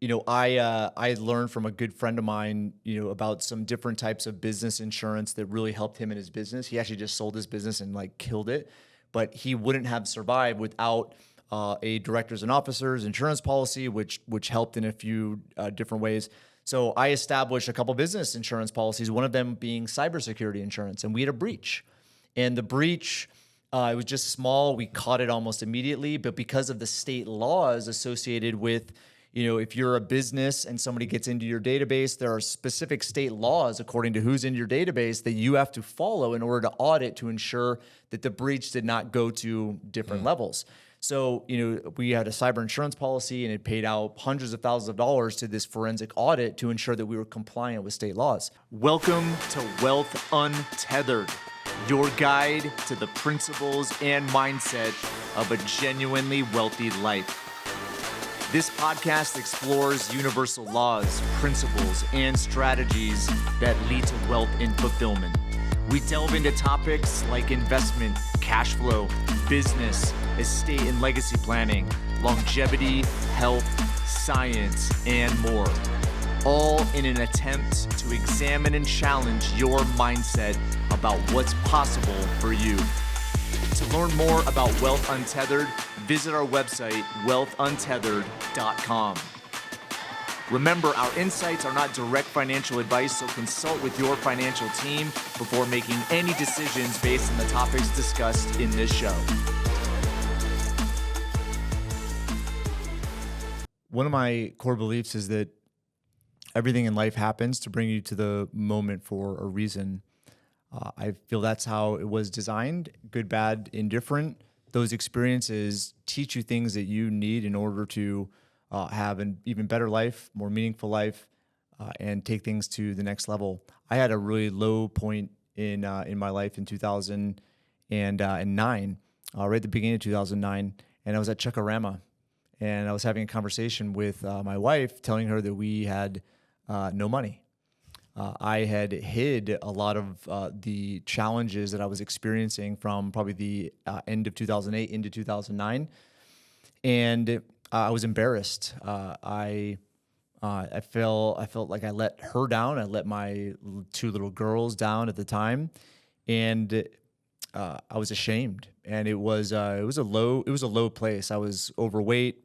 I learned from a good friend of mine, about some different types of business insurance that really helped him in his business. He actually just sold his business and like killed it, but he wouldn't have survived without a directors and officers insurance policy, which helped in a few different ways. So I established a couple business insurance policies. One of them being cybersecurity insurance, and we had a breach, and the breach. It was just small. We caught it almost immediately, but because of the state laws associated with, if you're a business and somebody gets into your database, there are specific state laws according to who's in your database that you have to follow in order to audit to ensure that the breach did not go to different levels. So, we had a cyber insurance policy and it paid out hundreds of thousands of dollars to this forensic audit to ensure that we were compliant with state laws. Welcome to Wealth Untethered, your guide to the principles and mindset of a genuinely wealthy life. This podcast explores universal laws, principles, and strategies that lead to wealth and fulfillment. We delve into topics like investment, cash flow, business, estate and legacy planning, longevity, health, science, and more. All in an attempt to examine and challenge your mindset about what's possible for you. To learn more about Wealth Untethered, visit our website, wealthuntethered.com. Remember, our insights are not direct financial advice, so consult with your financial team before making any decisions based on the topics discussed in this show. One of my core beliefs is that everything in life happens to bring you to the moment for a reason. I feel that's how it was designed, good, bad, indifferent. Those experiences teach you things that you need in order to have an even better life, more meaningful life, and take things to the next level. I had a really low point in my life in 2009, right at the beginning of 2009, and I was at Chuckarama, and I was having a conversation with my wife, telling her that we had no money. I had hid a lot of the challenges that I was experiencing from probably the end of 2008 into 2009, and I was embarrassed. I felt like I let her down. I let my two little girls down at the time, and I was ashamed. And it was a low place. I was overweight.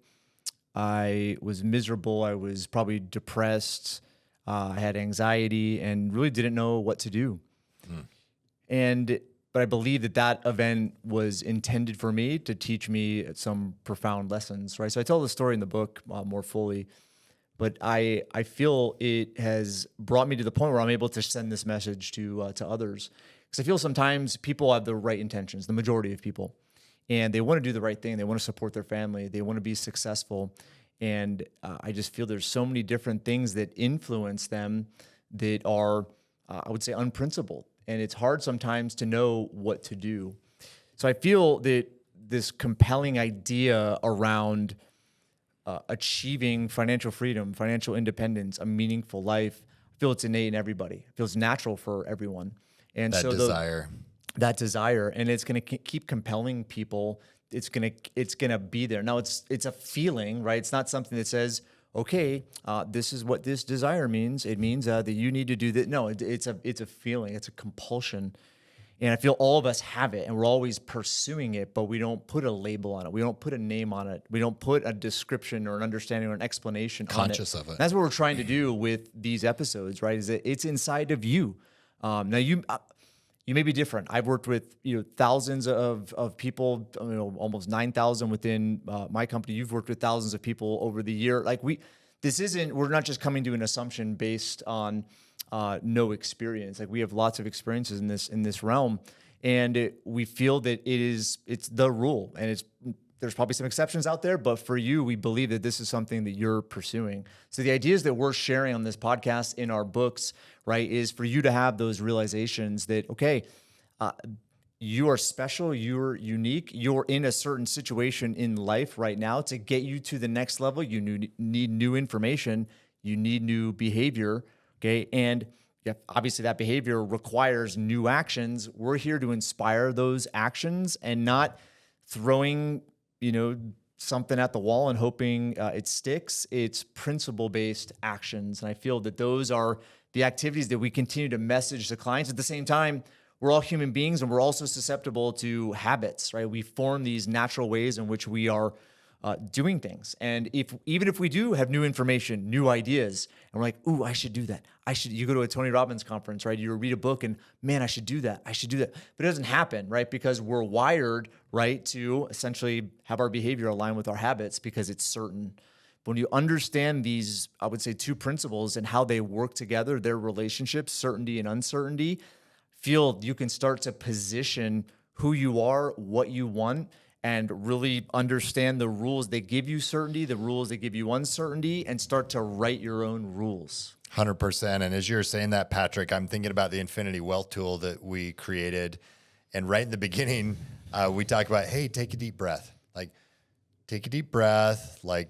I was miserable. I was probably depressed. I had anxiety and really didn't know what to do. But I believe that event was intended for me to teach me some profound lessons, right? So I tell the story in the book more fully, but I feel it has brought me to the point where I'm able to send this message to others. Because I feel sometimes people have the right intentions, the majority of people, and they want to do the right thing. They want to support their family. They want to be successful. And I just feel there's so many different things that influence them that are, I would say, unprincipled. And it's hard sometimes to know what to do. So I feel that this compelling idea around achieving financial freedom, financial independence, a meaningful life, I feel it's innate in everybody. I feel it's natural for everyone. And that so desire. And it's going to keep compelling people. It's gonna be there. Now it's a feeling, right? It's not something that says, okay, this is what this desire means. It means that you need to do that. No, it's a feeling. It's a compulsion, and I feel all of us have it, and we're always pursuing it, but we don't put a label on it. We don't put a name on it. We don't put a description or an understanding or an explanation conscious on it. of it. That's what we're trying to do with these episodes, right? Is that it's inside of you. Now you may be different. I've worked with thousands of people, almost 9,000 within my company. You've worked with thousands of people over the year. We're not just coming to an assumption based on no experience. Like, we have lots of experiences in this realm, and we feel that it's the rule, and there's probably some exceptions out there, but for you, we believe that this is something that you're pursuing. So the ideas that we're sharing on this podcast, in our books, right, is for you to have those realizations that, okay, you are special, you're unique, you're in a certain situation in life right now. To get you to the next level, you need new information, you need new behavior, okay? And obviously that behavior requires new actions. We're here to inspire those actions and not throwing something at the wall and hoping it sticks. It's principle-based actions. And I feel that those are the activities that we continue to message to clients. At the same time, we're all human beings and we're also susceptible to habits, right? We form these natural ways in which we are doing things. And even if we do have new information, new ideas, and we're like, ooh, I should do that. You go to a Tony Robbins conference, right? You read a book and man, I should do that. I should do that. But it doesn't happen, right? Because we're wired, right, to essentially have our behavior align with our habits because it's certain. When you understand these, I would say, two principles and how they work together, their relationships, certainty and uncertainty, you can start to position who you are, what you want, and really understand the rules that give you certainty, the rules that give you uncertainty, and start to write your own rules. 100%. And as you're saying that, Patrick, I'm thinking about the Infinity Wealth tool that we created. And right in the beginning, we talk about, hey, take a deep breath. Like, take a deep breath, like,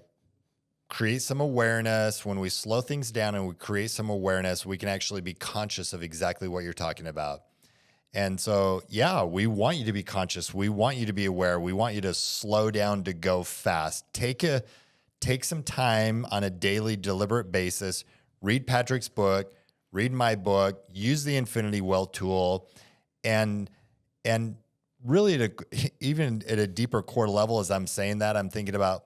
create some awareness. When we slow things down and we create some awareness, we can actually be conscious of exactly what you're talking about. And so, yeah, we want you to be conscious. We want you to be aware. We want you to slow down to go fast. Take some time on a daily, deliberate basis. Read Patrick's book, read my book, use the Infinity Wealth tool, and really, even at a deeper core level, as I'm saying that, I'm thinking about,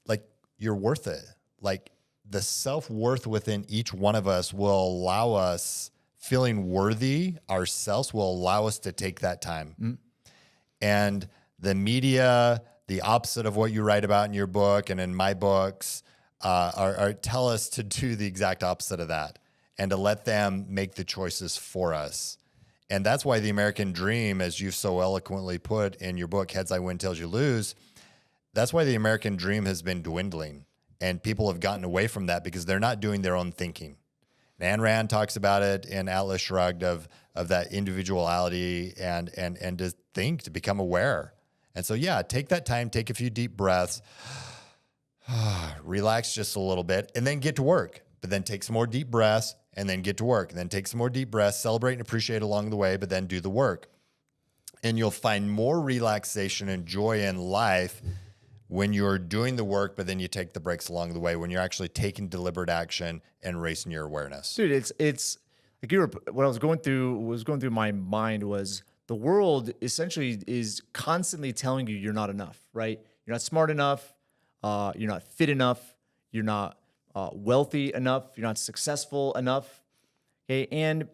like, you're worth it. Like, the self-worth within each one of us will allow us, feeling worthy ourselves will allow us to take that time. Mm. And the media, the opposite of what you write about in your book and in my books, tell us to do the exact opposite of that and to let them make the choices for us. And that's why the American dream, as you've so eloquently put in your book, Heads I Win, Tails You Lose, that's why the American dream has been dwindling. And people have gotten away from that because they're not doing their own thinking. And Ayn Rand talks about it in Atlas Shrugged of that individuality and to think, to become aware. And so, yeah, take that time, take a few deep breaths, relax just a little bit, and then get to work. But then take some more deep breaths and then get to work. And then take some more deep breaths, celebrate and appreciate along the way, but then do the work. And you'll find more relaxation and joy in life when you're doing the work, but then you take the breaks along the way, when you're actually taking deliberate action and raising your awareness. Dude, it's like what I was going through my mind was the world essentially is constantly telling you you're not enough, right? You're not smart enough, you're not fit enough, you're not wealthy enough, you're not successful enough. Okay, and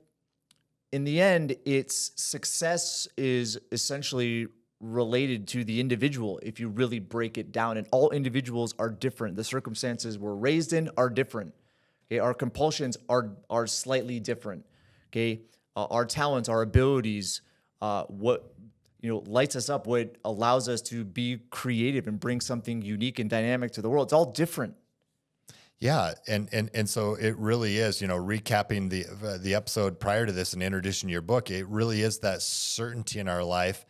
in the end, it's success is essentially related to the individual if you really break it down. And all individuals are different. The circumstances we're raised in are different. Okay, our compulsions are slightly different. Okay, our talents, our abilities, what lights us up, what allows us to be creative and bring something unique and dynamic to the world. It's all different. Yeah, and so it really is, recapping the episode prior to this and introducing your book, it really is that certainty in our life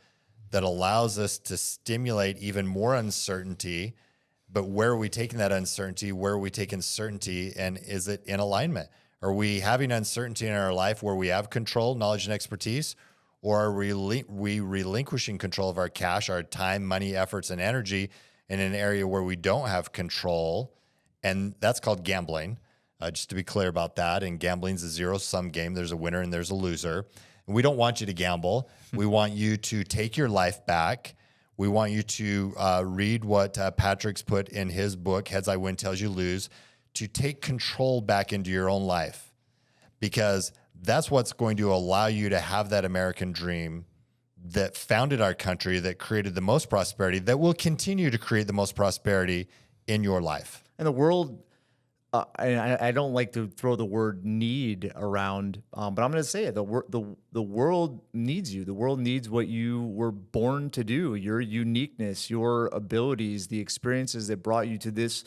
that allows us to stimulate even more uncertainty. But where are we taking that uncertainty? Where are we taking certainty? And is it in alignment? Are we having uncertainty in our life where we have control, knowledge, and expertise? Or are we relinquishing control of our cash, our time, money, efforts, and energy in an area where we don't have control? And that's called gambling, just to be clear about that. And gambling is a zero-sum game. There's a winner and there's a loser. And we don't want you to gamble. We want you to take your life back. We want you to read what Patrick's put in his book, Heads I Win, Tails You Lose, to take control back into your own life, because that's what's going to allow you to have that American dream that founded our country, that created the most prosperity, that will continue to create the most prosperity in your life. And the world, I don't like to throw the word need around, but I'm going to say it. The world needs you. The world needs what you were born to do, your uniqueness, your abilities, the experiences that brought you to this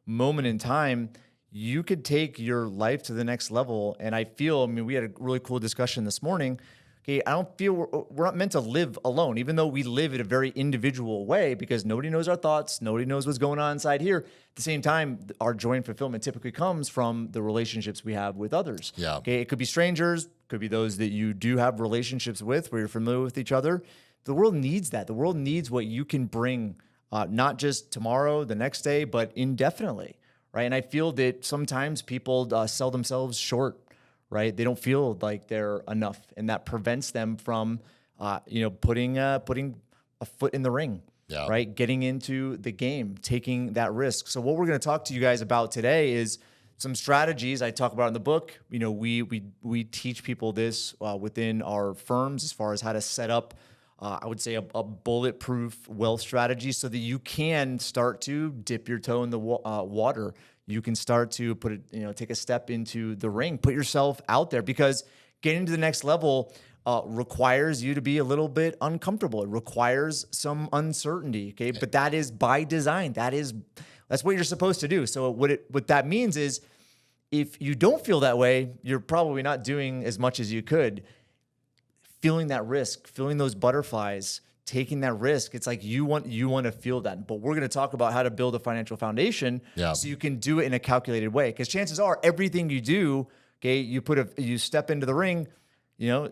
moment in time. You could take your life to the next level. And I mean, we had a really cool discussion this morning. Okay, I don't feel we're not meant to live alone, even though we live in a very individual way, because nobody knows our thoughts, nobody knows what's going on inside here. At the same time, our joy and fulfillment typically comes from the relationships we have with others. Yeah. Okay, it could be strangers, could be those that you do have relationships with, where you're familiar with each other. The world needs that. The world needs what you can bring not just tomorrow, the next day, but indefinitely, right? And I feel that sometimes people sell themselves short, right? They don't feel like they're enough, and that prevents them from, putting a foot in the ring, Yeah. right? Getting into the game, taking that risk. So what we're going to talk to you guys about today is some strategies I talk about in the book. We teach people this within our firms as far as how to set up, I would say, a bulletproof wealth strategy so that you can start to dip your toe in the water. You can start to take a step into the ring, put yourself out there, because getting to the next level requires you to be a little bit uncomfortable. It requires some uncertainty. Okay. But that is by design. That's what you're supposed to do. So what that means is, if you don't feel that way, you're probably not doing as much as you could. Feeling that risk, feeling those butterflies, taking that risk. It's like you want to feel that. But we're going to talk about how to build a financial foundation so you can do it in a calculated way. Because chances are everything you do, okay, you step into the ring,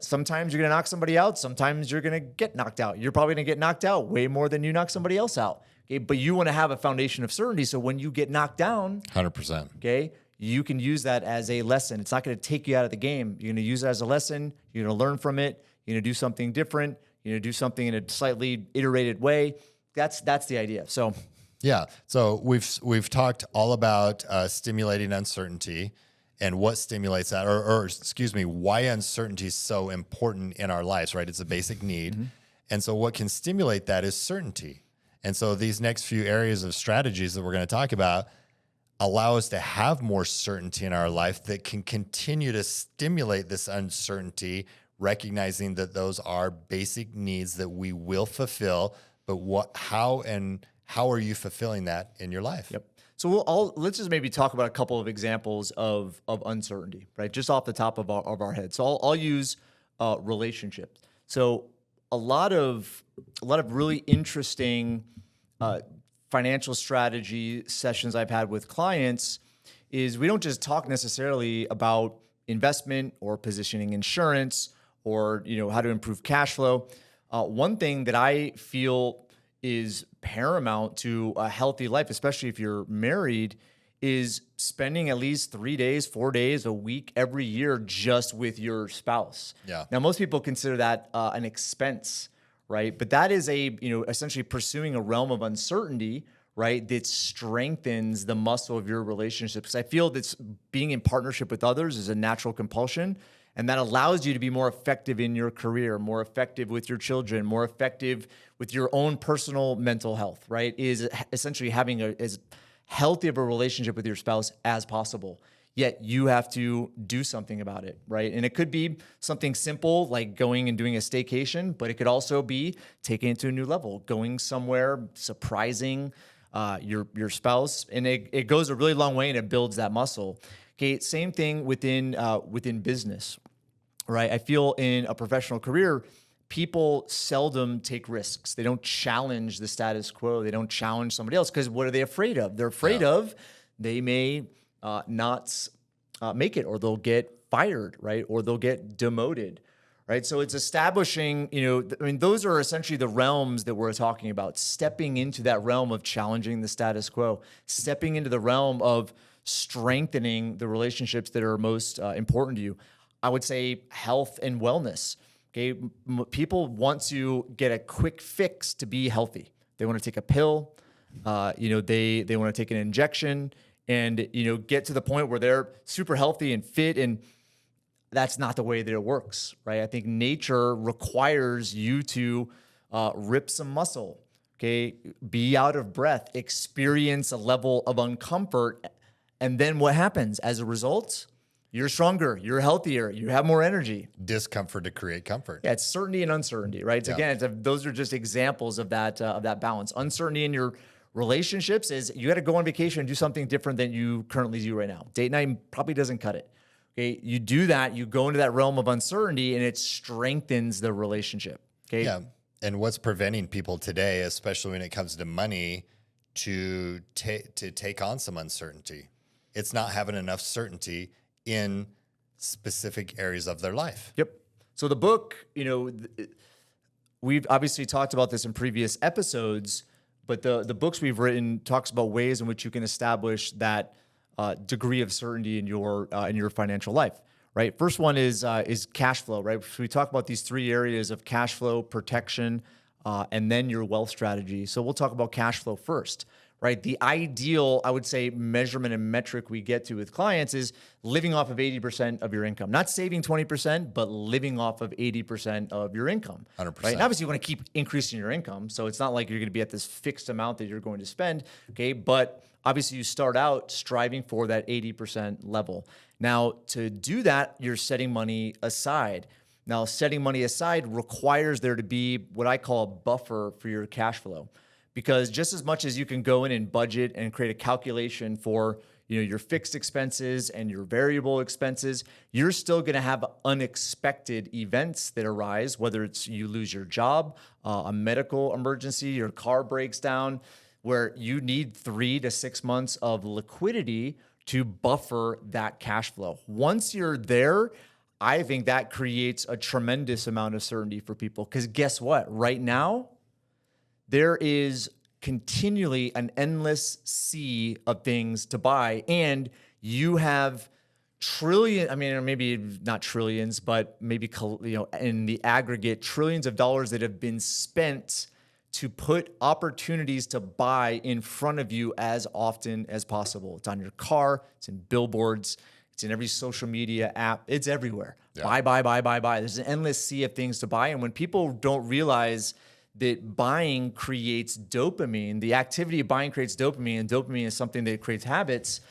sometimes you're going to knock somebody out. Sometimes you're going to get knocked out. You're probably going to get knocked out way more than you knock somebody else out. Okay, but you want to have a foundation of certainty. So when you get knocked down, 100%. Okay, you can use that as a lesson. It's not going to take you out of the game. You're going to use it as a lesson. You're going to learn from it. You're going to do something different. You're going to do something in a slightly iterated way. That's the idea. So, yeah. So we've talked all about stimulating uncertainty and what stimulates that, or excuse me, why uncertainty is so important in our lives, right? It's a basic need. Mm-hmm. And so what can stimulate that is certainty. And so these next few areas of strategies that we're going to talk about allow us to have more certainty in our life that can continue to stimulate this uncertainty, recognizing that those are basic needs that we will fulfill, but how are you fulfilling that in your life? Yep. So let's just maybe talk about a couple of examples of uncertainty, right? Just off the top of our head. So I'll use relationships. So a lot of really interesting financial strategy sessions I've had with clients is we don't just talk necessarily about investment or positioning insurance or how to improve cash flow. One thing that I feel is paramount to a healthy life, especially if you're married, is spending at least 3 days, 4 days a week every year just with your spouse. Yeah. Now, most people consider that an expense, right? But that is essentially pursuing a realm of uncertainty, right? That strengthens the muscle of your relationship. Because I feel that being in partnership with others is a natural compulsion. And that allows you to be more effective in your career, more effective with your children, more effective with your own personal mental health, right? Is essentially having as healthy of a relationship with your spouse as possible. Yet you have to do something about it, right? And it could be something simple like going and doing a staycation, but it could also be taking it to a new level, going somewhere, surprising your spouse. And it goes a really long way and it builds that muscle. Okay, same thing within business, right? I feel in a professional career, people seldom take risks. They don't challenge the status quo. They don't challenge somebody else because what are they afraid of? They're afraid of they may not make it, or they'll get fired, right? Or they'll get demoted, right? So it's establishing, those are essentially the realms that we're talking about. Stepping into that realm of challenging the status quo, stepping into the realm of strengthening the relationships that are most important to you. I would say health and wellness. Okay, people want to get a quick fix to be healthy. They want to take a pill. They want to take an injection and get to the point where they're super healthy and fit. And that's not the way that it works, right? I think nature requires you to rip some muscle. Okay, be out of breath, experience a level of uncomfort. And then what happens as a result? You're stronger, you're healthier, you have more energy. Discomfort to create comfort. Yeah, it's certainty and uncertainty, right? So again, those are just examples of that balance. Uncertainty in your relationships is you got to go on vacation and do something different than you currently do right now. Date night probably doesn't cut it. Okay, you do that, you go into that realm of uncertainty, and it strengthens the relationship. Okay. Yeah, and what's preventing people today, especially when it comes to money, to take on some uncertainty? It's not having enough certainty in specific areas of their life. Yep. So the book, we've obviously talked about this in previous episodes, but the books we've written talks about ways in which you can establish that degree of certainty in your financial life. Right. First one is cash flow. Right. So we talk about these three areas of cash flow, protection, and then your wealth strategy. So we'll talk about cash flow first. Right. The ideal, I would say, measurement and metric we get to with clients is living off of 80% of your income, not saving 20%, but living off of 80% of your income. 100%. Right. And obviously, you want to keep increasing your income. So it's not like you're going to be at this fixed amount that you're going to spend. Okay. But obviously, you start out striving for that 80% level. Now, to do that, you're setting money aside. Now, setting money aside requires there to be what I call a buffer for your cash flow. Because just as much as you can go in and budget and create a calculation for your fixed expenses and your variable expenses, you're still going to have unexpected events that arise, whether it's you lose your job, a medical emergency, your car breaks down, where you need 3 to 6 months of liquidity to buffer that cash flow. Once you're there, I think that creates a tremendous amount of certainty for people. Because guess what? Right now, there is continually an endless sea of things to buy, and you have maybe not trillions, but maybe in the aggregate, trillions of dollars that have been spent to put opportunities to buy in front of you as often as possible. It's on your car, it's in billboards, it's in every social media app, it's everywhere. Yeah. Buy. There's an endless sea of things to buy, and when people don't realize that buying creates dopamine, the activity of buying creates dopamine, and dopamine is something that creates habits,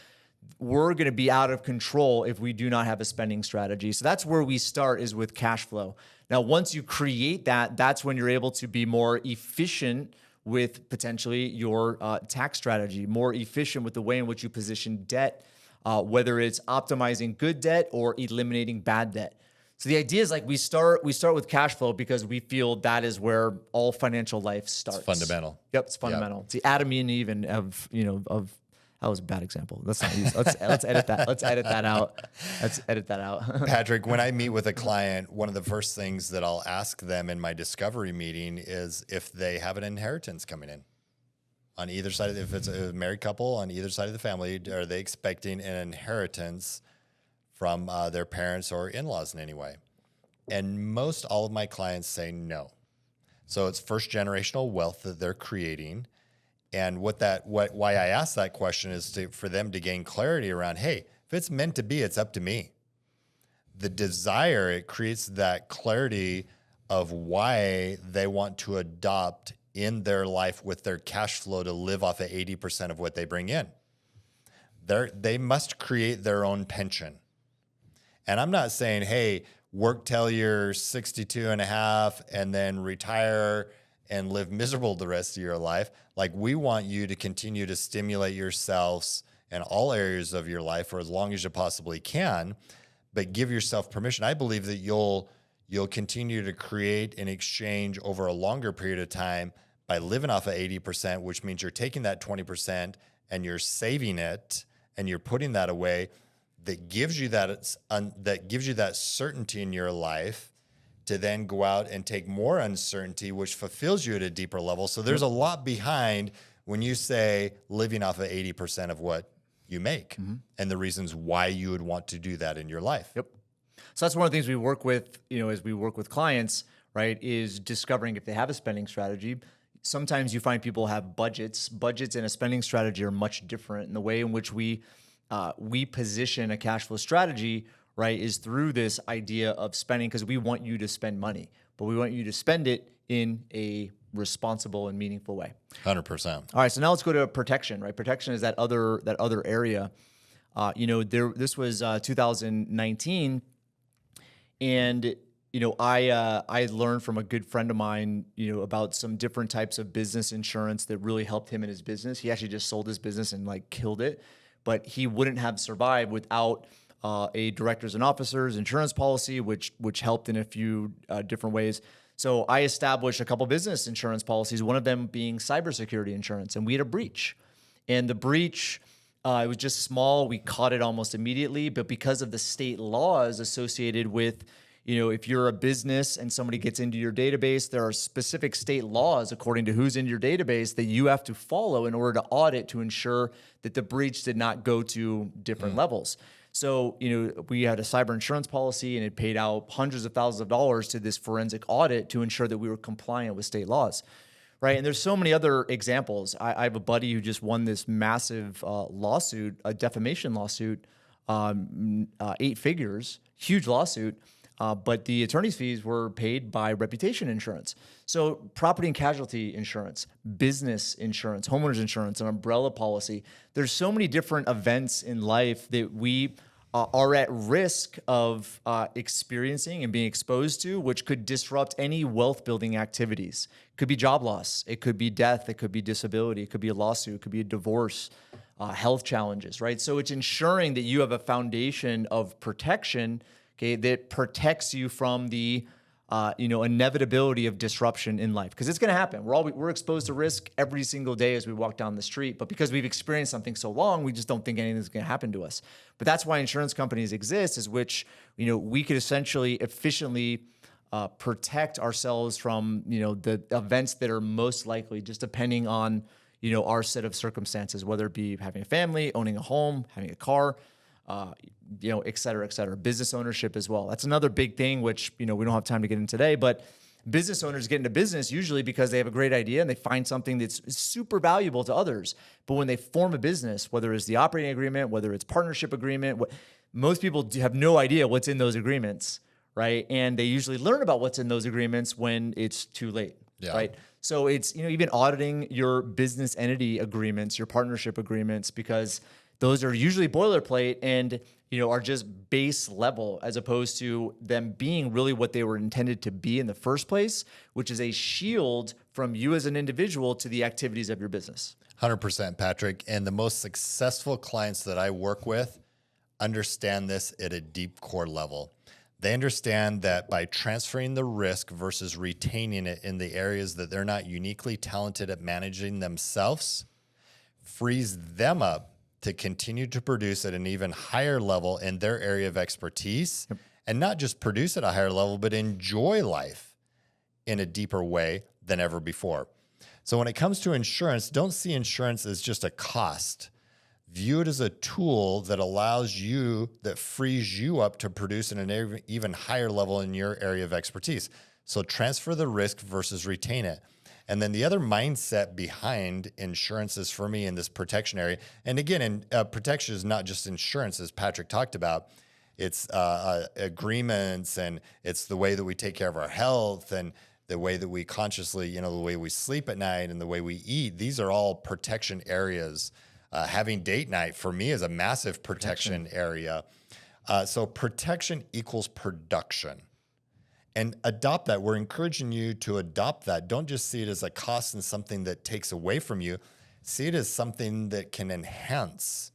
we're going to be out of control if we do not have a spending strategy. So that's where we start, is with cash flow. Now, once you create that, that's when you're able to be more efficient with potentially your tax strategy, more efficient with the way in which you position debt, whether it's optimizing good debt or eliminating bad debt. So the idea is, like, we start with cash flow because we feel that is where all financial life starts. It's fundamental. Yep, it's fundamental. Yep. It's the Adam and Eve of that was a bad example. Let's not use. Let's edit that. Let's edit that out. Let's edit that out. Patrick, when I meet with a client, one of the first things that I'll ask them in my discovery meeting is if they have an inheritance coming in. On either side, if it's a married couple on either side of the family, are they expecting an inheritance from their parents or in-laws in any way? And most all of my clients say no. So it's first generational wealth that they're creating. And why I ask that question is for them to gain clarity around, hey, if it's meant to be, it's up to me. The desire, it creates that clarity of why they want to adopt in their life with their cash flow to live off of 80% of what they bring in. They must create their own pension. And I'm not saying, hey, work till you're 62 and a half and then retire and live miserable the rest of your life. Like, we want you to continue to stimulate yourselves in all areas of your life for as long as you possibly can, but give yourself permission. I believe that you'll continue to create an exchange over a longer period of time by living off of 80%, which means you're taking that 20% and you're saving it and you're putting that away. That gives you that certainty in your life to then go out and take more uncertainty, which fulfills you at a deeper level. So there's a lot behind when you say living off of 80% of what you make, and the reasons why you would want to do that in your life. Yep. So that's one of the things we work with, as we work with clients, right, is discovering if they have a spending strategy. Sometimes you find people have budgets. Budgets and a spending strategy are much different. And the way in which we position a cash flow strategy, right, is through this idea of spending, because we want you to spend money, but we want you to spend it in a responsible and meaningful way. 100%. All right, so now let's go to protection, right? Protection is that other area. This was 2019, and I learned from a good friend of mine, about some different types of business insurance that really helped him in his business. He actually just sold his business and killed it, but he wouldn't have survived without a directors and officers insurance policy, which helped in a few different ways. So I established a couple business insurance policies, one of them being cybersecurity insurance, and we had a breach. And the breach, it was just small. We caught it almost immediately, but because of the state laws associated with if you're a business and somebody gets into your database, there are specific state laws according to who's in your database that you have to follow in order to audit to ensure that the breach did not go to different levels. So, we had a cyber insurance policy and it paid out hundreds of thousands of dollars to this forensic audit to ensure that we were compliant with state laws. Right. And there's so many other examples. I have a buddy who just won this massive lawsuit, a defamation lawsuit, 8 figures, huge lawsuit. But the attorney's fees were paid by reputation insurance. So property and casualty insurance, business insurance, homeowners insurance, an umbrella policy. There's so many different events in life that we are at risk of experiencing and being exposed to, which could disrupt any wealth building activities. It could be job loss. It could be death. It could be disability. It could be a lawsuit. It could be a divorce, health challenges, right? So it's ensuring that you have a foundation of protection, okay, that protects you from the inevitability of disruption in life, because it's going to happen. We're exposed to risk every single day as we walk down the street, but because we've experienced something so long, we just don't think anything's going to happen to us. But that's why insurance companies exist, is which we could essentially efficiently protect ourselves from the events that are most likely, just depending on our set of circumstances, whether it be having a family, owning a home, having a car, et cetera, business ownership as well. That's another big thing, which, we don't have time to get into today, but business owners get into business usually because they have a great idea and they find something that's super valuable to others. But when they form a business, whether it's the operating agreement, whether it's partnership agreement, most people have no idea what's in those agreements, right? And they usually learn about what's in those agreements when it's too late, right? So it's, even auditing your business entity agreements, your partnership agreements, because those are usually boilerplate and are just base level, as opposed to them being really what they were intended to be in the first place, which is a shield from you as an individual to the activities of your business. 100%, Patrick. And the most successful clients that I work with understand this at a deep core level. They understand that by transferring the risk versus retaining it in the areas that they're not uniquely talented at managing themselves, frees them up to continue to produce at an even higher level in their area of expertise, and not just produce at a higher level, but enjoy life in a deeper way than ever before. So when it comes to insurance, don't see insurance as just a cost. View it as a tool that allows you, that frees you up to produce at an even higher level in your area of expertise. So transfer the risk versus retain it. And then the other mindset behind insurances for me in this protection area, and again, protection is not just insurance, as Patrick talked about. It's agreements, and it's the way that we take care of our health, and the way that we consciously, the way we sleep at night, and the way we eat. These are all protection areas. Having date night for me is a massive protection area. So protection equals production. And adopt that. We're encouraging you to adopt that. Don't just see it as a cost and something that takes away from you. See it as something that can enhance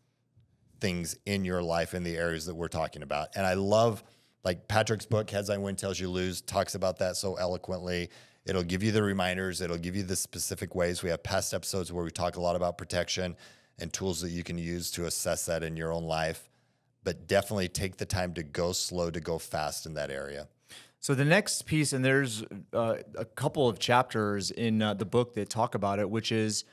things in your life in the areas that we're talking about. And I love, like Patrick's book, Heads I Win, Tails You Lose, talks about that so eloquently. It'll give you the reminders. It'll give you the specific ways. We have past episodes where we talk a lot about protection and tools that you can use to assess that in your own life. But definitely take the time to go slow to go fast in that area. So the next piece, and there's a couple of chapters in the book that talk about it, which is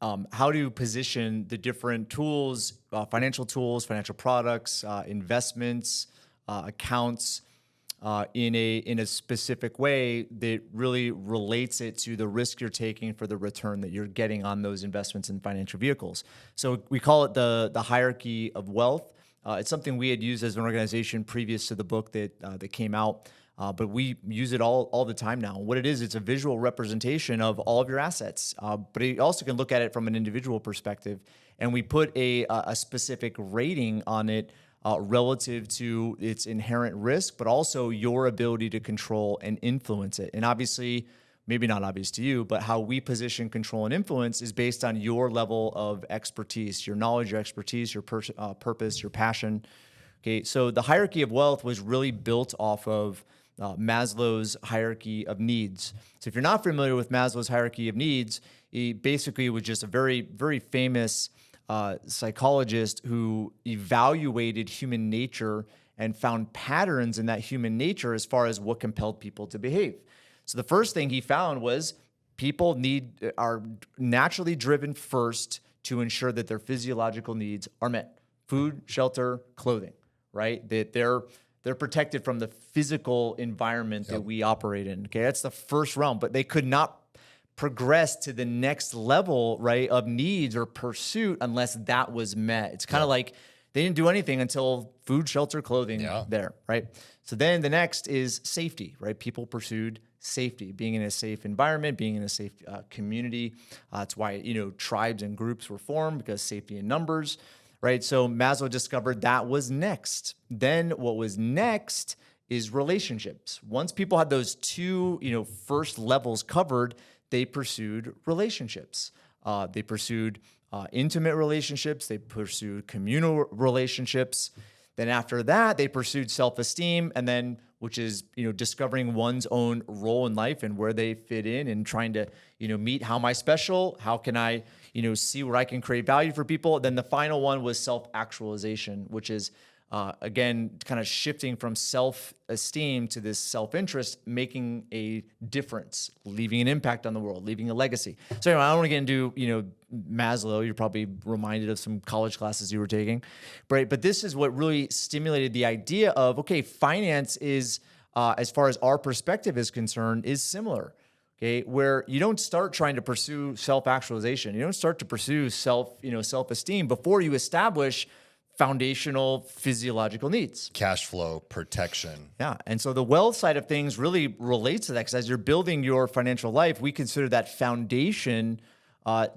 how to position the different tools, financial products, investments, accounts, in a specific way that really relates it to the risk you're taking for the return that you're getting on those investments in financial vehicles. So we call it the hierarchy of wealth. It's something we had used as an organization previous to the book that came out. But we use it all the time now. What it is, it's a visual representation of all of your assets. But you also can look at it from an individual perspective. And we put a specific rating on it relative to its inherent risk, but also your ability to control and influence it. And obviously, maybe not obvious to you, but how we position control and influence is based on your level of expertise, your knowledge, your expertise, your purpose, your passion. Okay, so the hierarchy of wealth was really built off of Maslow's hierarchy of needs. So if you're not familiar with Maslow's hierarchy of needs, he basically was just a very, very famous psychologist who evaluated human nature and found patterns in that human nature as far as what compelled people to behave. So the first thing he found was people are naturally driven first to ensure that their physiological needs are met: food, shelter, clothing, right? That they're protected from the physical environment that we operate in. Okay, that's the first realm, but they could not progress to the next level, right, of needs or pursuit unless that was met. It's kind of like they didn't do anything until food, shelter, clothing there, right? So then the next is safety, right? People pursued safety, being in a safe environment, being in a safe community. That's why, tribes and groups were formed, because safety in numbers, right? So Maslow discovered that was next. Then what was next is relationships. Once people had those two, first levels covered, they pursued relationships. They pursued intimate relationships. They pursued communal relationships. Then after that, they pursued self-esteem, and then, which is, discovering one's own role in life and where they fit in, and trying to, meet, how am I special? How can I, see where I can create value for people? Then the final one was self-actualization, which is, again, kind of shifting from self-esteem to this self-interest, making a difference, leaving an impact on the world, leaving a legacy. So anyway, I don't want to get into, Maslow. You're probably reminded of some college classes you were taking, right? But this is what really stimulated the idea of, okay, finance is, as far as our perspective is concerned, is similar. Okay, where you don't start trying to pursue self-actualization. You don't start to pursue self-esteem before you establish foundational physiological needs. Cash flow protection. Yeah. And so the wealth side of things really relates to that, because as you're building your financial life, we consider that foundation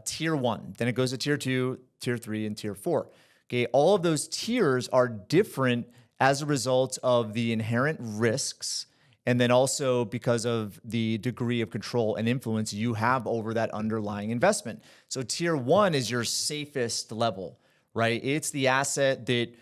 tier 1. Then it goes to tier 2, tier 3, and tier 4. Okay. All of those tiers are different as a result of the inherent risks, and then also because of the degree of control and influence you have over that underlying investment. So tier 1 is your safest level, right? It's the asset that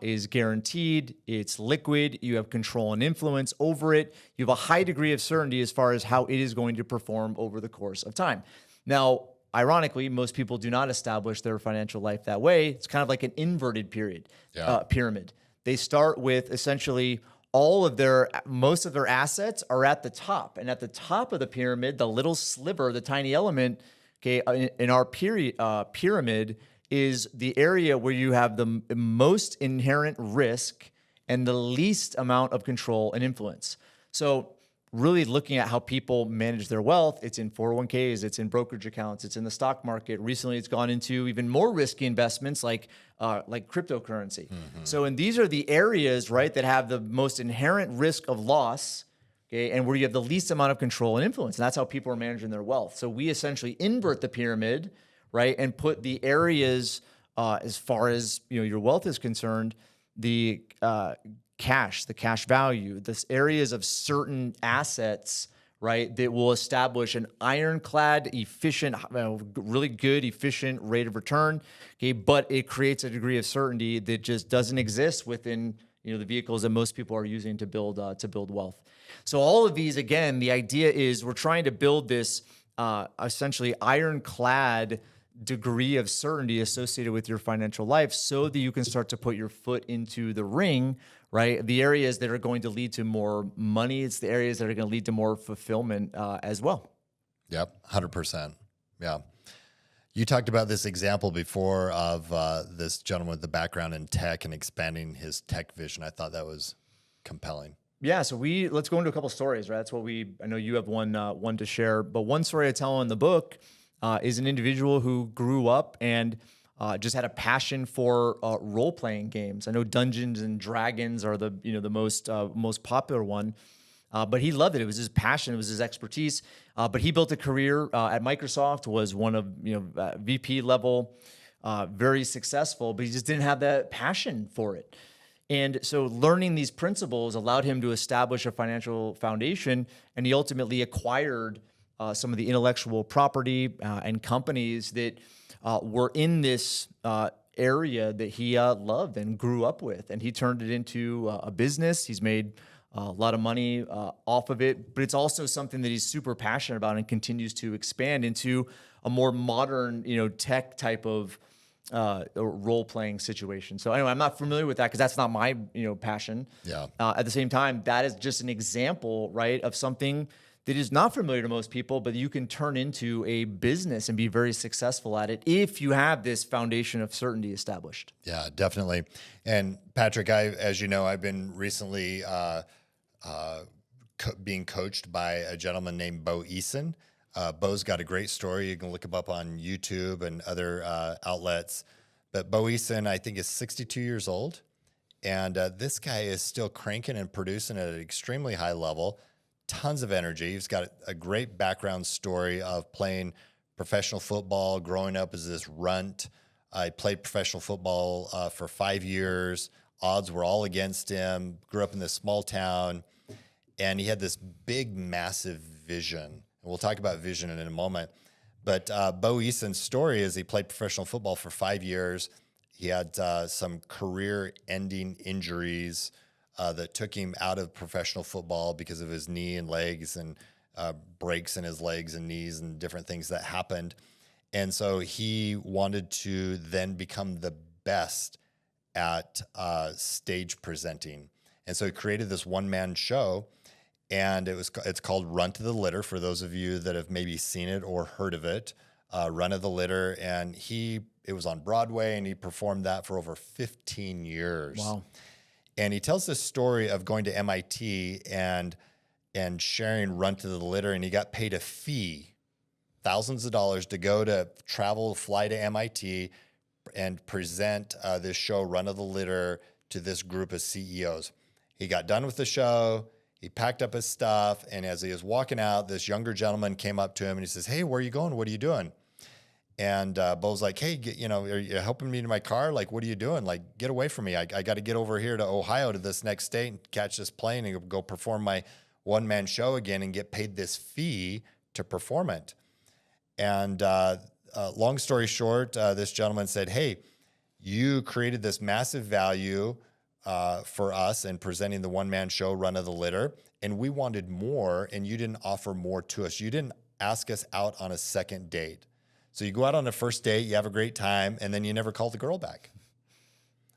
is guaranteed, it's liquid, you have control and influence over it, you have a high degree of certainty as far as how it is going to perform over the course of time. Now, ironically, most people do not establish their financial life that way. It's kind of like an inverted pyramid. They start with essentially most of their assets are at the top. And at the top of the pyramid, the little sliver, the tiny element, okay, in our pyramid, is the area where you have the most inherent risk and the least amount of control and influence. So really looking at how people manage their wealth, it's in 401ks, it's in brokerage accounts, it's in the stock market. Recently, it's gone into even more risky investments like cryptocurrency. So, and these are the areas, right, that have the most inherent risk of loss, okay, and where you have the least amount of control and influence. And that's how people are managing their wealth. So we essentially invert the pyramid, right, and put the areas, as far as your wealth is concerned, the cash value, this areas of certain assets, right, that will establish an ironclad, efficient, really good, efficient rate of return. Okay, but it creates a degree of certainty that just doesn't exist within the vehicles that most people are using to build wealth. So all of these, again, the idea is we're trying to build this essentially ironclad degree of certainty associated with your financial life, so that you can start to put your foot into the ring, right? The areas that are going to lead to more money, it's the areas that are going to lead to more fulfillment as well. Yep, 100%. Yeah. You talked about this example before of this gentleman with the background in tech and expanding his tech vision. I thought that was compelling. Yeah, so let's go into a couple stories, right? That's what I know you have one to share, but one story I tell in the book is an individual who grew up and just had a passion for role-playing games. I know Dungeons and Dragons are the most popular one, but he loved it. It was his passion. It was his expertise. But he built a career at Microsoft, was one of VP level, very successful, but he just didn't have that passion for it. And so learning these principles allowed him to establish a financial foundation, and he ultimately acquired some of the intellectual property and companies that were in this area that he loved and grew up with. And he turned it into a business. He's made a lot of money off of it, but it's also something that he's super passionate about and continues to expand into a more modern, tech type of a role-playing situation. So anyway, I'm not familiar with that because that's not my passion. Yeah. At the same time, that is just an example, right, of something that is not familiar to most people, but you can turn into a business and be very successful at it if you have this foundation of certainty established. Yeah, definitely. And Patrick, as you know, I've been recently being coached by a gentleman named Bo Eason. Bo's got a great story. You can look him up on YouTube and other outlets. But Bo Eason, I think, is 62 years old. And this guy is still cranking and producing at an extremely high level. Tons of energy. He's got a great background story of playing professional football, growing up as this runt. I played professional football for 5 years. Odds were all against him. Grew up in this small town. And he had this big, massive vision. And we'll talk about vision in a moment. But Bo Eason's story is he played professional football for 5 years. He had some career-ending injuries that took him out of professional football because of his knee and legs and breaks in his legs and knees and different things that happened. And so he wanted to then become the best at stage presenting. And so he created this one-man show, and it's called Run to the Litter, for those of you that have maybe seen it or heard of it. Run to the Litter, and it was on Broadway, and he performed that for over 15 years. Wow. And he tells this story of going to MIT and sharing Run to the Litter, and he got paid a fee, thousands of dollars, to fly to MIT and present this show, Run to the Litter, to this group of CEOs. He got done with the show. He packed up his stuff, and as he was walking out, this younger gentleman came up to him and he says, "Hey, where are you going? What are you doing?" And Bo's like, "Hey, are you helping me to my car? Like, what are you doing? Like, get away from me. I got to get over here to Ohio to this next state and catch this plane and go perform my one-man show again and get paid this fee to perform it." And long story short, this gentleman said, "Hey, you created this massive value for us in presenting the one-man show, Run of the Litter, and we wanted more, and you didn't offer more to us. You didn't ask us out on a second date. So you go out on a first date, you have a great time, and then you never call the girl back,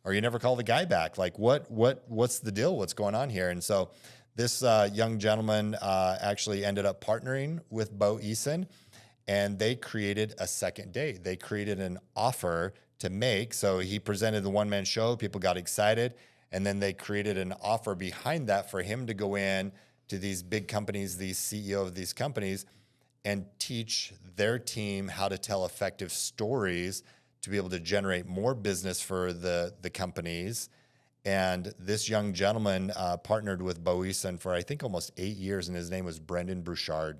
or you never call the guy back. Like, what's the deal? What's going on here?" And so this young gentleman actually ended up partnering with Bo Eason, and they created a second date. They created an offer to make. So he presented the one-man show. People got excited, and then they created an offer behind that for him to go in to these big companies, these CEO of these companies, and teach their team how to tell effective stories to be able to generate more business for the companies. And this young gentleman partnered with Bo Eason for, I think, almost 8 years, and his name was Brendan Bouchard.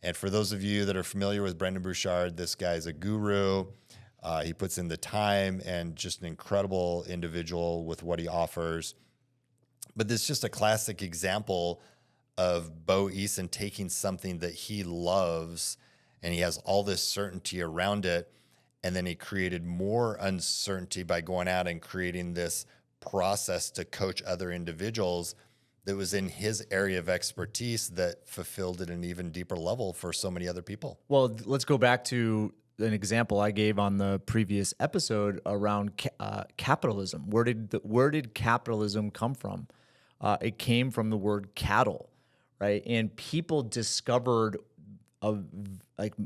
And for those of you that are familiar with Brendan Bouchard, this guy's a guru. He puts in the time, and just an incredible individual with what he offers. But this is just a classic example of Bo Eason taking something that he loves, and he has all this certainty around it, and then he created more uncertainty by going out and creating this process to coach other individuals that was in his area of expertise that fulfilled at an even deeper level for so many other people. Well, let's go back to an example I gave on the previous episode around capitalism. Where did capitalism come from? It came from the word cattle, right? And people discovered a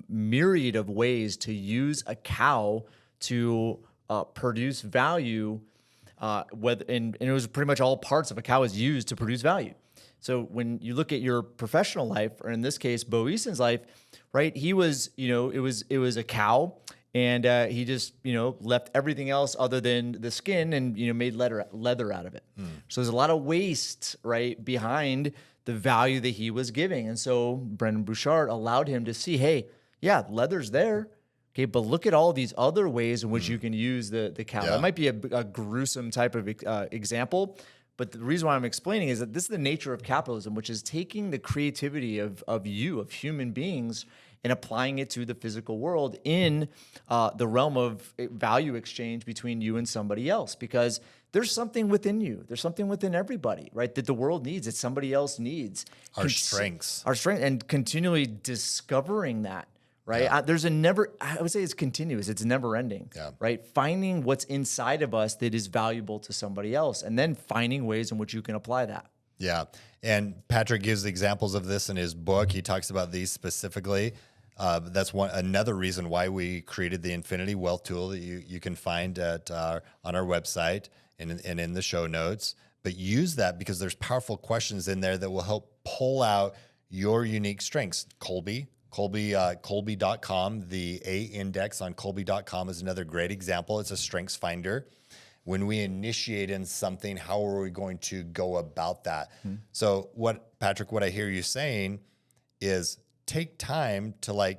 myriad of ways to use a cow to produce value. And it was pretty much all parts of a cow is used to produce value. So when you look at your professional life, or in this case, Bo Eason's life, right? He was, it was a cow, and he just, left everything else other than the skin and, made leather out of it. So there's a lot of waste, right, behind the value that he was giving. And so Brendan Bouchard allowed him to see, hey, yeah, leather's there. Okay, but look at all these other ways in which you can use the cow. Yeah. That might be a gruesome type of example, but the reason why I'm explaining is that this is the nature of capitalism, which is taking the creativity of human beings, and applying it to the physical world in the realm of value exchange between you and somebody else. Because there's something within you. There's something within everybody, right, that the world needs, that somebody else needs. Our strengths. Our strength, and continually discovering that. right? Yeah. I would say it's continuous. It's never ending, Yeah. right? Finding what's inside of us that is valuable to somebody else, and then finding ways in which you can apply that. Yeah. And Patrick gives examples of this in his book. He talks about these specifically. That's another reason why we created the Infinity Wealth Tool that you can find on our website and in the show notes. But use that because there's powerful questions in there that will help pull out your unique strengths. Colby.com, the A index on Colby.com is another great example. It's a strengths finder. When we initiate in something, how are we going to go about that? So Patrick, what I hear you saying is take time to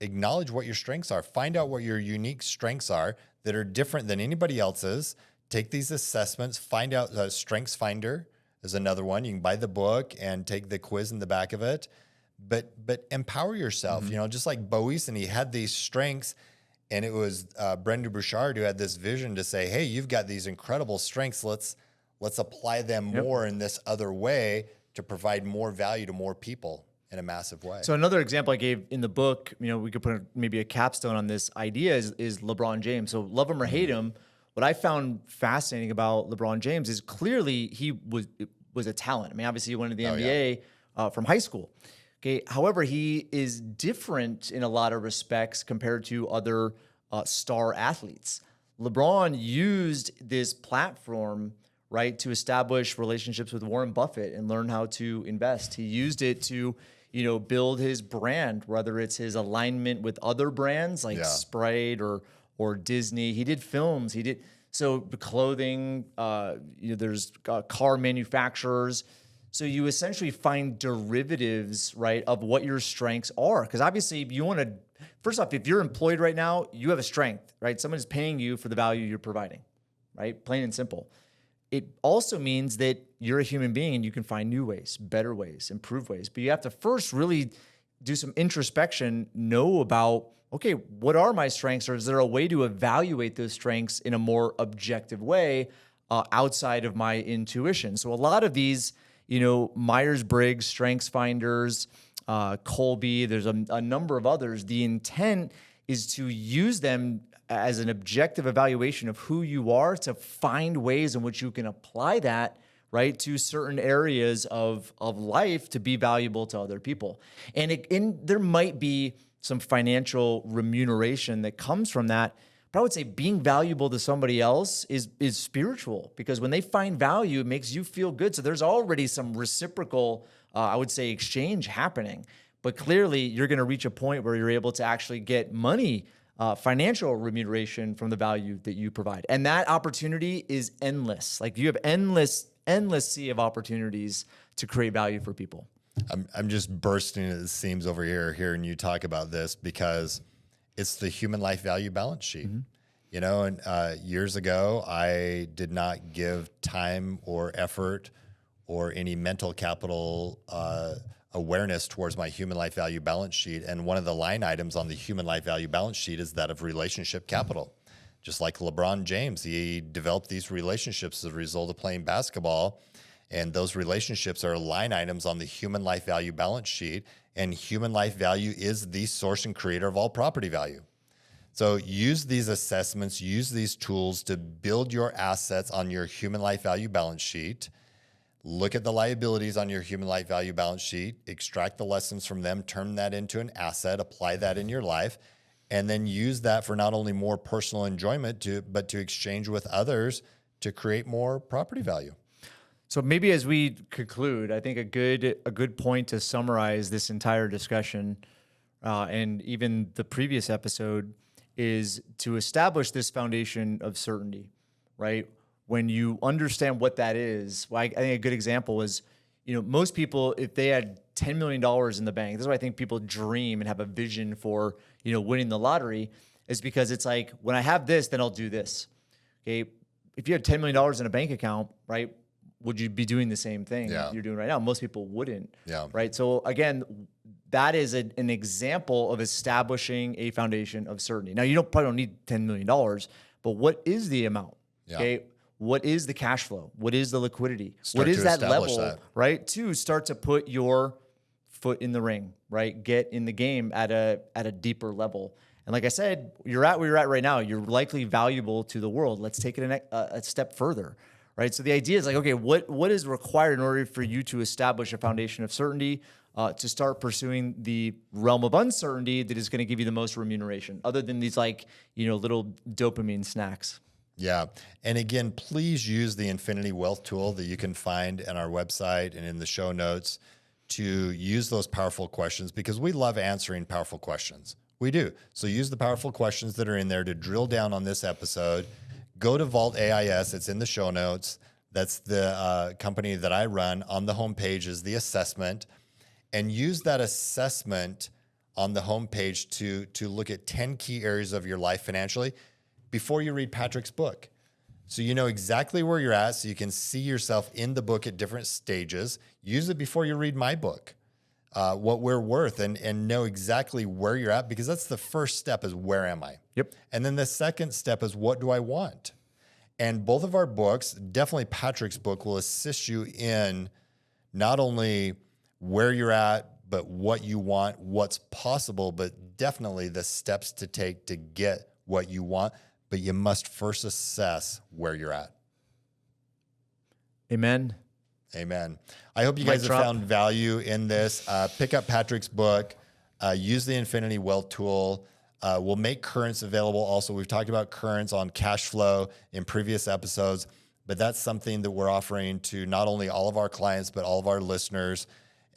acknowledge what your strengths are. Find out what your unique strengths are that are different than anybody else's. Take these assessments, find out. Strengths Finder is another one. You can buy the book and take the quiz in the back of it. But empower yourself. Just like Boyce, and he had these strengths, and it was Brendan Burchard who had this vision to say, hey, you've got these incredible strengths. Let's apply them more in this other way to provide more value to more people in a massive way. So another example I gave in the book, we could put maybe a capstone on this idea is LeBron James. So love him or hate him, what I found fascinating about LeBron James is clearly he was a talent. I mean, obviously he went to the NBA from high school. Okay. However, he is different in a lot of respects compared to other star athletes. LeBron used this platform, right, to establish relationships with Warren Buffett and learn how to invest. He used it to, build his brand, whether it's his alignment with other brands like Sprite or Disney. He did films. He did clothing. There's car manufacturers. So you essentially find derivatives, right, of what your strengths are. Because obviously you want to, first off, if you're employed right now, you have a strength, right? Someone is paying you for the value you're providing, right? Plain and simple. It also means that you're a human being and you can find new ways, better ways, improved ways. But you have to first really do some introspection, know about, okay, what are my strengths? Or is there a way to evaluate those strengths in a more objective way outside of my intuition? So a lot of these, Myers-Briggs, Strengths Finders, Colby, there's a number of others. The intent is to use them as an objective evaluation of who you are to find ways in which you can apply that, right, to certain areas of life to be valuable to other people. And there might be some financial remuneration that comes from that. But I would say being valuable to somebody else is spiritual, because when they find value, it makes you feel good. So there's already some reciprocal, I would say, exchange happening. But clearly, you're going to reach a point where you're able to actually get money, financial remuneration from the value that you provide. And that opportunity is endless. Like you have endless sea of opportunities to create value for people. I'm just bursting at the seams over here hearing you talk about this, because it's the human life value balance sheet. And years ago, I did not give time or effort or any mental capital awareness towards my human life value balance sheet. And one of the line items on the human life value balance sheet is that of relationship capital. Just like LeBron James, he developed these relationships as a result of playing basketball. And those relationships are line items on the human life value balance sheet. And human life value is the source and creator of all property value. So use these assessments, use these tools to build your assets on your human life value balance sheet. Look at the liabilities on your human life value balance sheet, extract the lessons from them, turn that into an asset, apply that in your life, and then use that for not only more personal enjoyment, but to exchange with others to create more property value. So maybe as we conclude, I think a good point to summarize this entire discussion and even the previous episode is to establish this foundation of certainty, right? When you understand what that is, I think a good example is, most people, if they had $10 million in the bank, this is why I think people dream and have a vision for, winning the lottery, is because it's like, when I have this, then I'll do this. Okay. If you had $10 million in a bank account, right, would you be doing the same thing you're doing right now? Most people wouldn't. Right. So again, that is an example of establishing a foundation of certainty. Now, you probably don't need $10 million, but what is the amount? Okay. What is the cash flow? What is the liquidity? What is that level, right? To start to put your foot in the ring, right? Get in the game at a deeper level. And like I said, you're at where you're at right now. You're likely valuable to the world. Let's take it a step further, right? So the idea is like, okay, what is required in order for you to establish a foundation of certainty, to start pursuing the realm of uncertainty that is going to give you the most remuneration, other than these like, little dopamine snacks. Yeah. And again, please use the Infinity Wealth tool that you can find on our website and in the show notes to use those powerful questions, because we love answering powerful questions. We do. So use the powerful questions that are in there to drill down on this episode. Go to Vault AIS. It's in the show notes. That's the company that I run. On the homepage is the assessment. And use that assessment on the homepage to look at 10 key areas of your life financially before you read Patrick's book. So you know exactly where you're at, so you can see yourself in the book at different stages. Use it before you read my book. What we're worth, and know exactly where you're at, because that's the first step, is where am I? Yep. And then the second step is what do I want? And both of our books, definitely Patrick's book, will assist you in not only where you're at, but what you want, what's possible, but definitely the steps to take to get what you want. But you must first assess where you're at. Amen. Amen. I hope you guys have found value in this. Pick up Patrick's book. Use the Infinity Wealth tool. We'll make currents available also. We've talked about currents on cash flow in previous episodes, but that's something that we're offering to not only all of our clients, but all of our listeners.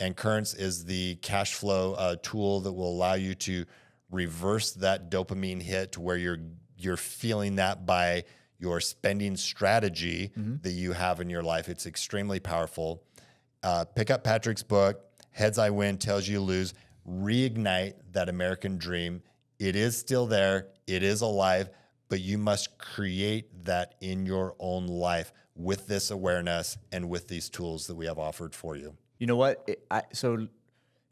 And currents is the cash flow tool that will allow you to reverse that dopamine hit to where you're feeling that by your spending strategy that you have in your life. It's extremely powerful. Pick up Patrick's book, Heads I Win, Tails You Lose. Reignite that American dream. It is still there. It is alive, but you must create that in your own life with this awareness and with these tools that we have offered for you. You know what? So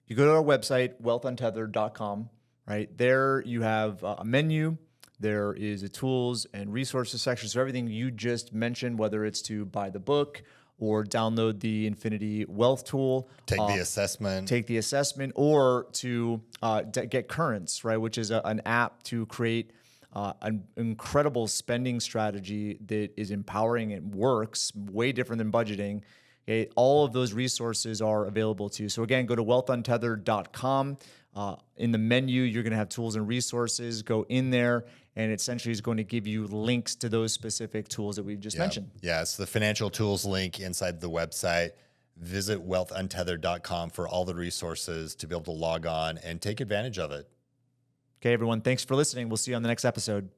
you go to our website, wealthuntethered.com, right? There you have a menu. There is a tools and resources section. So everything you just mentioned, whether it's to buy the book or download the Infinity Wealth tool, take the assessment, or to get Currents, right, which is an app to create an incredible spending strategy that is empowering and works way different than budgeting. Okay, all of those resources are available to you. So again, go to wealthuntethered.com. In the menu, you're going to have tools and resources. Go in there, and it essentially is going to give you links to those specific tools that we've just mentioned. Yeah, it's the financial tools link inside the website. Visit wealthuntethered.com for all the resources to be able to log on and take advantage of it. Okay, everyone, thanks for listening. We'll see you on the next episode.